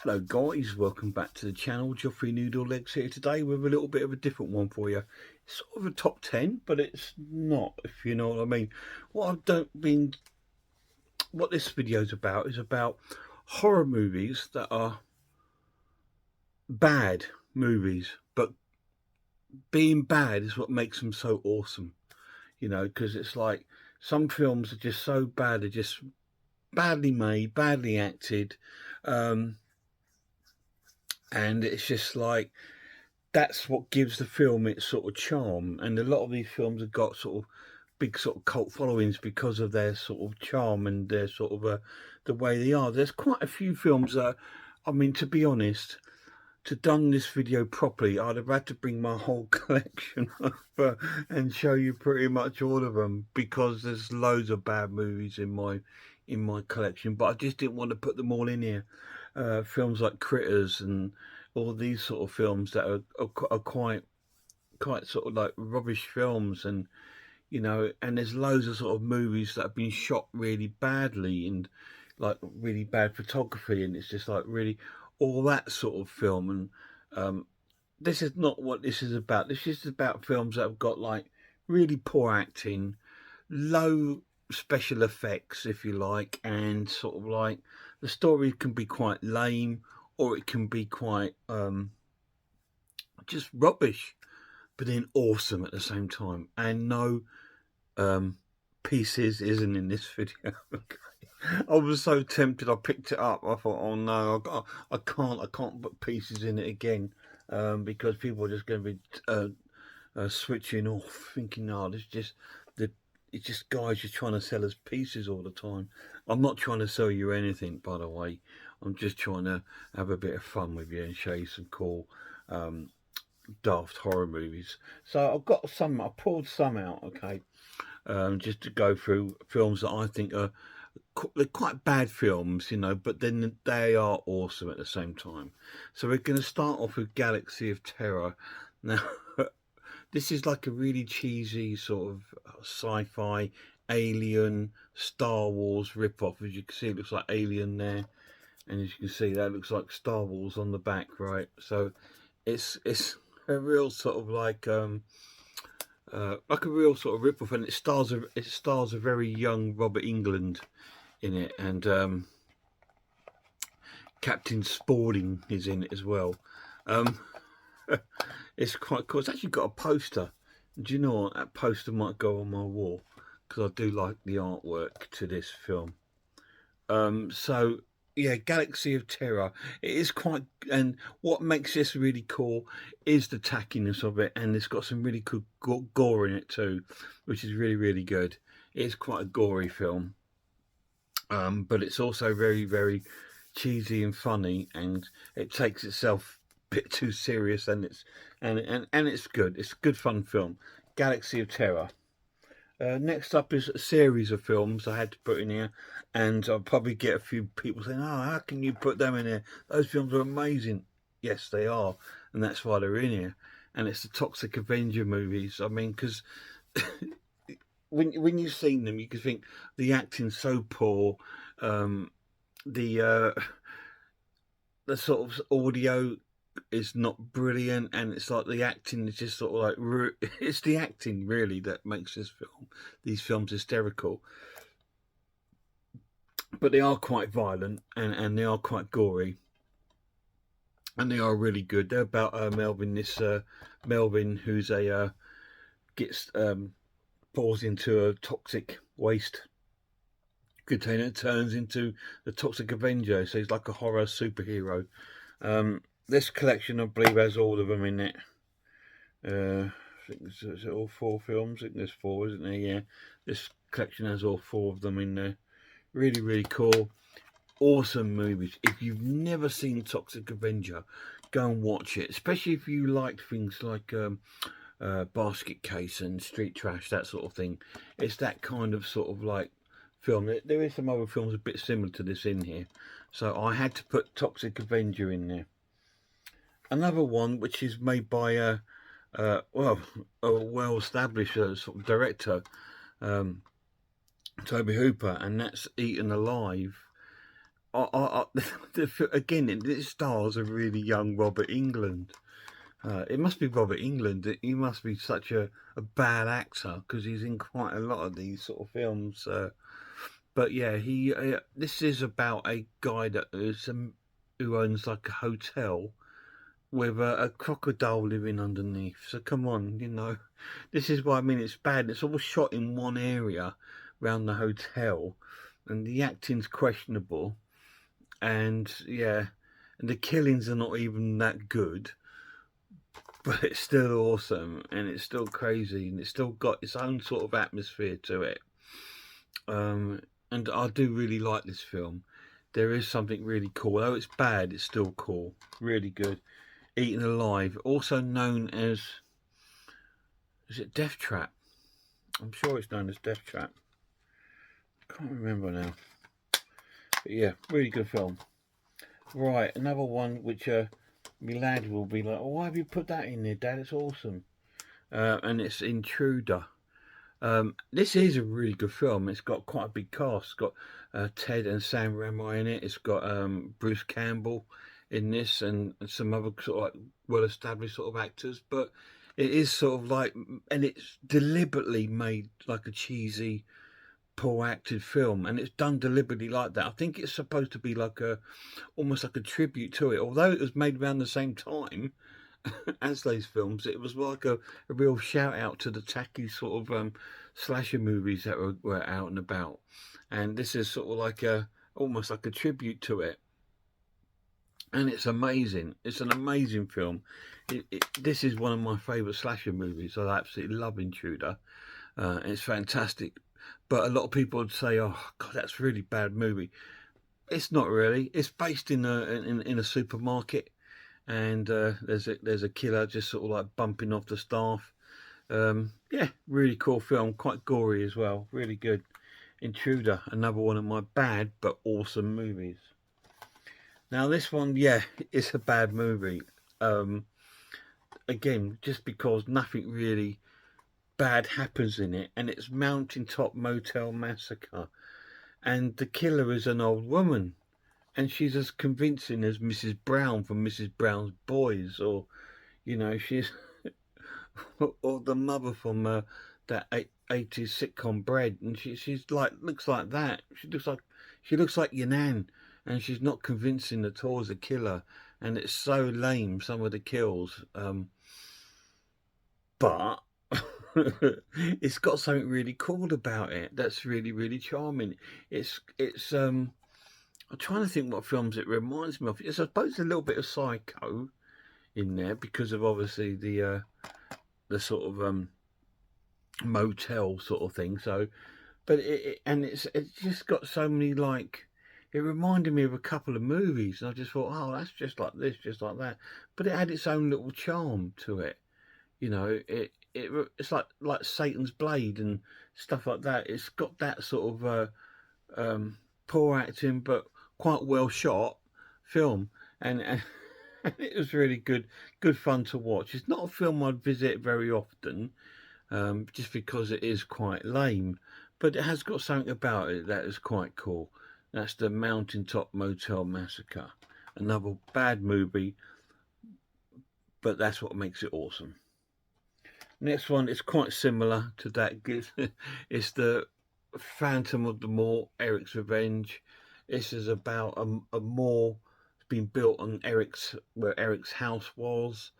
Hello guys, welcome back to the channel. Geoffrey Noodle Legs here today with a little bit of a different one for you. It's sort of a top 10, but it's not, if you know what I mean. What this video is about horror movies that are bad movies, but being bad is what makes them so awesome. You know, because it's like some films are just so bad, they're just badly made, badly acted, and it's just like that's what gives the film its sort of charm. And a lot of these films have got sort of big sort of cult followings because of their sort of charm and their sort of the way they are. There's quite a few films that, I mean, to be honest, to done this video properly, I'd have had to bring my whole collection over and show you pretty much all of them, because there's loads of bad movies in my collection. But I just didn't want to put them all in here. Films like Critters and all these sort of films that are quite sort of like rubbish films, and you know, and there's loads of sort of movies that have been shot really badly and like really bad photography, and it's just like really all that sort of film. And this is not what this is about. This is about films that have got like really poor acting, low special effects, if you like, and sort of like the story can be quite lame, or it can be quite just rubbish, but then awesome at the same time. And no pieces isn't in this video. I was so tempted, I picked it up. I thought, oh no, I can't put pieces in it again, because people are just going to be switching off, thinking, no, it's just guys just trying to sell us pieces all the time. I'm not trying to sell you anything, by the way. I'm just trying to have a bit of fun with you and show you some cool daft horror movies. So I pulled some out, okay, just to go through films that I think they're quite bad films, you know, but then they are awesome at the same time. So we're going to start off with Galaxy of Terror. Now, this is like a really cheesy sort of sci-fi, Alien, Star Wars rip-off. As you can see, it looks like Alien there, and as you can see, that looks like Star Wars on the back, right? So it's a real sort of like a real sort of rip-off, and it stars a very young Robert England in it, and Captain Spaulding is in it as well. Um, it's quite cool. It's actually got a poster. Do you know what? That poster might go on my wall, because I do like the artwork to this film. So yeah, Galaxy of Terror. It is quite, and what makes this really cool is the tackiness of it, and it's got some really cool gore in it too, which is really, really good. It's quite a gory film, but it's also very, very cheesy and funny, and it takes itself a bit too serious, and it's good. It's a good fun film. Galaxy of Terror. Next up is a series of films I had to put in here, and I'll probably get a few people saying, "Oh, how can you put them in here? Those films are amazing." Yes, they are, and that's why they're in here. And it's the Toxic Avenger movies. I mean, because when you've seen them, you can think the acting's so poor, the the sort of audio is not brilliant, and it's like the acting is just sort of like it's the acting really that makes these films hysterical. But they are quite violent, and they are quite gory, and they are really good. They're about Melvin, who's a gets falls into a toxic waste container, turns into the Toxic Avenger. So he's like a horror superhero. This collection, I believe, has all of them in it. I think is it all 4 films? I think there's 4, isn't there? Yeah, this collection has all 4 of them in there. Really, really cool, awesome movies. If you've never seen Toxic Avenger, go and watch it. Especially if you like things like Basket Case and Street Trash, that sort of thing. It's that kind of sort of like film. There is some other films a bit similar to this in here, so I had to put Toxic Avenger in there. Another one which is made by a well-established sort of director, Toby Hooper, and that's Eaten Alive. again, it stars a really young Robert England. It must be Robert England. He must be such a bad actor because he's in quite a lot of these sort of films. But yeah, he. This is about a guy that is who owns like a hotel with a crocodile living underneath. So come on, this is what I mean. It's bad. It's all shot in one area around the hotel, and the acting's questionable. And yeah, and the killings are not even that good, but it's still awesome, and it's still crazy, and it's still got its own sort of atmosphere to it. And I do really like this film. There is something really cool. Though it's bad, it's still cool. Really good. Eaten Alive, also known as, is it Death Trap? I'm sure it's known as Death Trap. Can't remember now. But yeah, really good film. Right, another one which my lad will be like, oh, why have you put that in there, Dad? It's awesome. And it's Intruder. This is a really good film. It's got quite a big cast. It's got Ted and Sam Rami in it. It's got Bruce Campbell in this, and some other sort of like well-established sort of actors. But it is sort of like, and it's deliberately made like a cheesy, poor acted film, and it's done deliberately like that. I think it's supposed to be like almost like a tribute to it, although it was made around the same time as those films. It was like a real shout out to the tacky sort of slasher movies that were out and about, and this is sort of like almost like a tribute to it. And it's amazing. It's an amazing film. This is one of my favourite slasher movies. I absolutely love Intruder. It's fantastic. But a lot of people would say, "Oh God, that's a really bad movie." It's not really. It's based in a supermarket, and there's a killer just sort of like bumping off the staff. Yeah, really cool film. Quite gory as well. Really good. Intruder, another one of my bad but awesome movies. Now this one, yeah, it's a bad movie. Again, just because nothing really bad happens in it, and it's Mountaintop Motel Massacre, and the killer is an old woman, and she's as convincing as Mrs. Brown from Mrs. Brown's Boys, or she's or the mother from that 80s sitcom Bread, and she's like looks like that. She looks like your nan, and she's not convincing at all as a killer, and it's so lame, some of the kills. But it's got something really cool about it that's really, really charming. It's I'm trying to think what films it reminds me of. I suppose a little bit of Psycho in there because of obviously the sort of motel sort of thing. So, but it's just got so many, like, it reminded me of a couple of movies, and I just thought, oh, that's just like this, just like that. But it had its own little charm to it. It's like Satan's Blade and stuff like that. It's got that sort of poor acting but quite well shot film, and it was really good fun to watch. It's not a film I'd visit very often, just because it is quite lame, but it has got something about it that is quite cool. That's the Mountaintop Motel Massacre. Another bad movie, but that's what makes it awesome. Next one is quite similar to that. It's the Phantom of the Mall, Eric's Revenge. This is about a mall being built on where Eric's house was,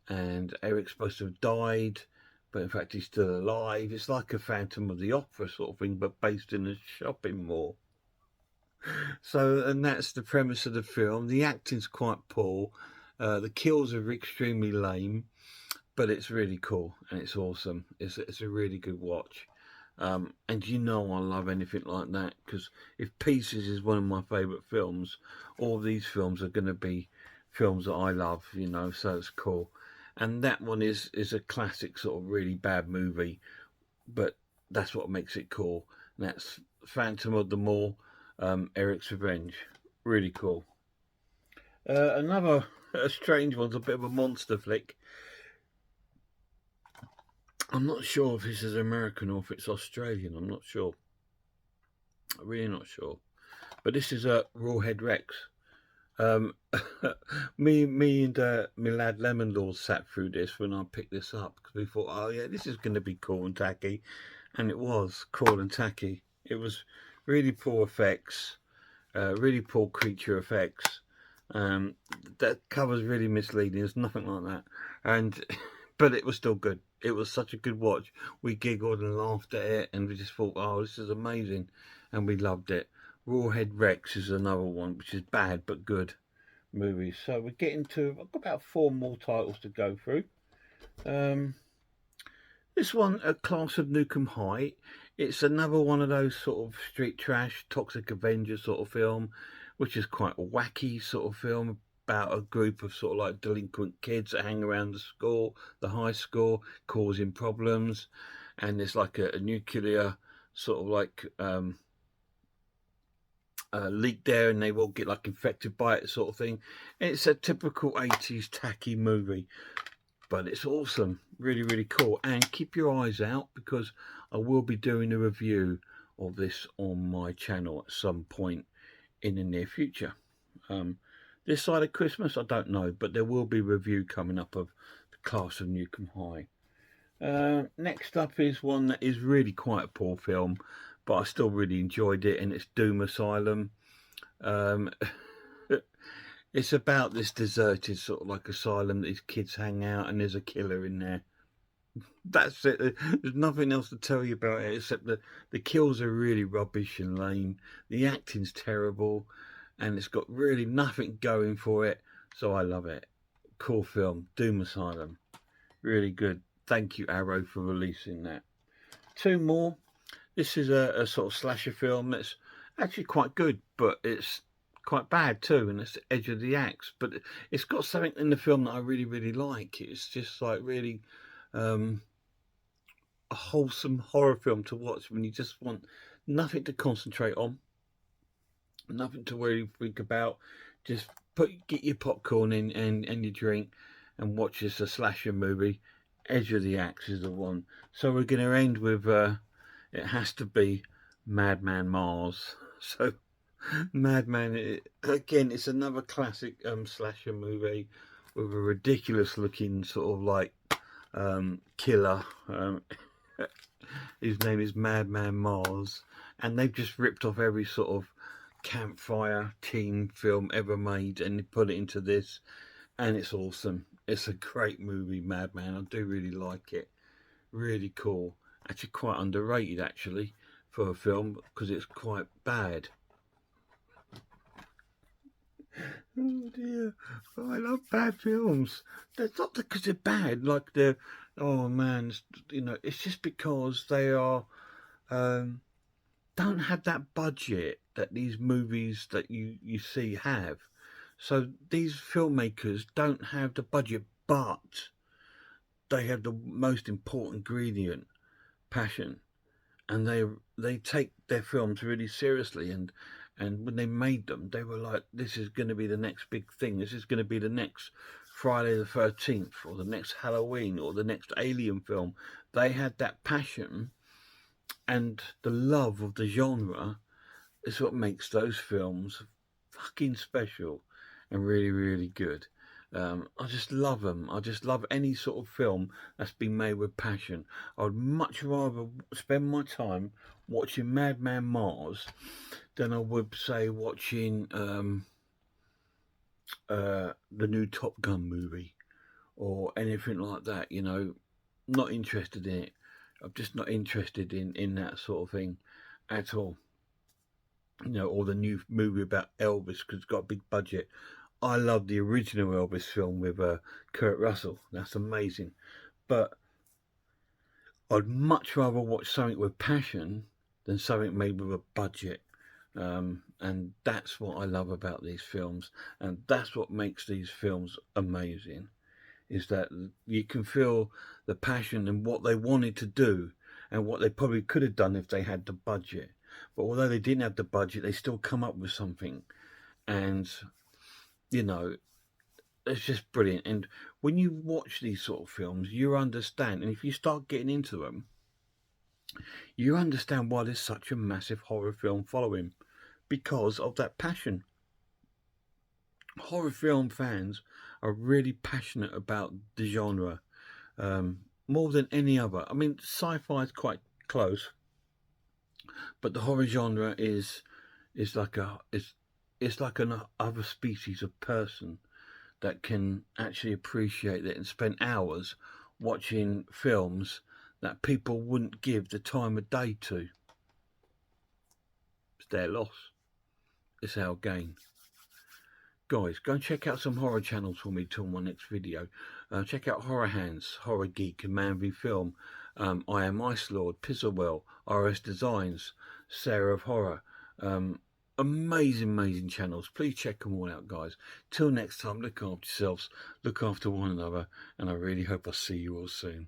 and Eric's supposed to have died, but in fact he's still alive. It's like a Phantom of the Opera sort of thing, but based in a shopping mall. So, and that's the premise of the film. The acting's quite poor. The kills are extremely lame, but it's really cool and it's awesome. It's a really good watch. And I love anything like that, because if Pieces is one of my favourite films, all these films are going to be films that I love, so it's cool. And that one is a classic sort of really bad movie, but that's what makes it cool. And that's Phantom of the Mall, Eric's Revenge. Really cool. Another a strange one's a bit of a monster flick. I'm not sure if this is American or if it's Australian. I'm not sure. I'm really not sure. but this is a Rawhead Rex. Um, me and my lad Lemon Lord sat through this when I picked this up because we thought, oh yeah, this is going to be cool and tacky, and it was cool and tacky. It was really poor effects, really poor creature effects. That cover's really misleading. There's nothing like that, and but it was still good. It was such a good watch. We giggled and laughed at it, and we just thought, oh, this is amazing, and we loved it. Rawhead Rex is another one, which is bad but good movies. So we're getting to, I've got about 4 more titles to go through. This one, A Class of Nukem High. It's another one of those sort of street trash, Toxic Avenger sort of film, which is quite a wacky sort of film about a group of sort of like delinquent kids that hang around the school, the high school, causing problems. And there's like a nuclear sort of like leak there, and they will get like infected by it sort of thing. And it's a typical 80s tacky movie, but it's awesome, really, really cool. And keep your eyes out because I will be doing a review of this on my channel at some point in the near future. This side of Christmas, I don't know, but there will be a review coming up of The Class of Nukem High. Next up is one that is really quite a poor film, but I still really enjoyed it, and it's Doom Asylum. It's about this deserted sort of like asylum that these kids hang out, and there's a killer in there. That's it. There's nothing else to tell you about it except that the kills are really rubbish and lame. The acting's terrible, and it's got really nothing going for it. So I love it. Cool film, Doom Asylum. Really good. Thank you, Arrow, for releasing that. 2 more. This is a sort of slasher film that's actually quite good, but it's quite bad too, and it's the Edge of the Axe. But it's got something in the film that I really, really like. It's just like really a wholesome horror film to watch when you just want nothing to concentrate on, nothing to really think about. Just get your popcorn in and your drink and watch this a slasher movie. Edge of the Axe is the one. So we're going to end with it has to be Madman Mars. So Madman, again, it's another classic slasher movie with a ridiculous looking sort of like killer. His name is Madman Mars, and they've just ripped off every sort of campfire teen film ever made and they put it into this, and it's awesome. It's a great movie, Madman. I do really like it. Really cool. Actually quite underrated actually for a film because it's quite bad. Oh dear, oh, I love bad films. They're not because they're bad, like they're, oh man, you know, it's just because they are, don't have that budget that these movies that you see have. So these filmmakers don't have the budget, but they have the most important ingredient, passion, and they take their films really seriously. And when they made them, they were like, this is going to be the next big thing. This is going to be the next Friday the 13th, or the next Halloween, or the next Alien film. They had that passion and the love of the genre is what makes those films fucking special and really, really good. I just love them. I just love any sort of film that's been made with passion. I would much rather spend my time watching Madman Mars than I would, say, watching the new Top Gun movie or anything like that. You know, not interested in it. I'm just not interested in that sort of thing at all. You know, or the new movie about Elvis because it's got a big budget. I love the original Elvis film with Kurt Russell. That's amazing. But I'd much rather watch something with passion than something made with a budget. And that's what I love about these films. And that's what makes these films amazing, is that you can feel the passion and what they wanted to do and what they probably could have done if they had the budget. But although they didn't have the budget, they still come up with something. And, you know, it's just brilliant. And when you watch these sort of films, you understand. And if you start getting into them, you understand why there's such a massive horror film following. because of that passion. Horror film fans are really passionate about the genre, more than any other. I mean, sci-fi is quite close, but the horror genre is like it's like an other species of person that can actually appreciate it and spend hours watching films that people wouldn't give the time of day to. It's their loss. It's our gain. Guys, go and check out some horror channels for me till my next video. Check out Horror Hands, Horror Geek, and Man v Film. I Am Ice Lord, Pizzlewell, RS Designs, Sarah of Horror. Amazing channels. Please check them all out, guys. Till next time, look after yourselves, look after one another, and I really hope I see you all soon.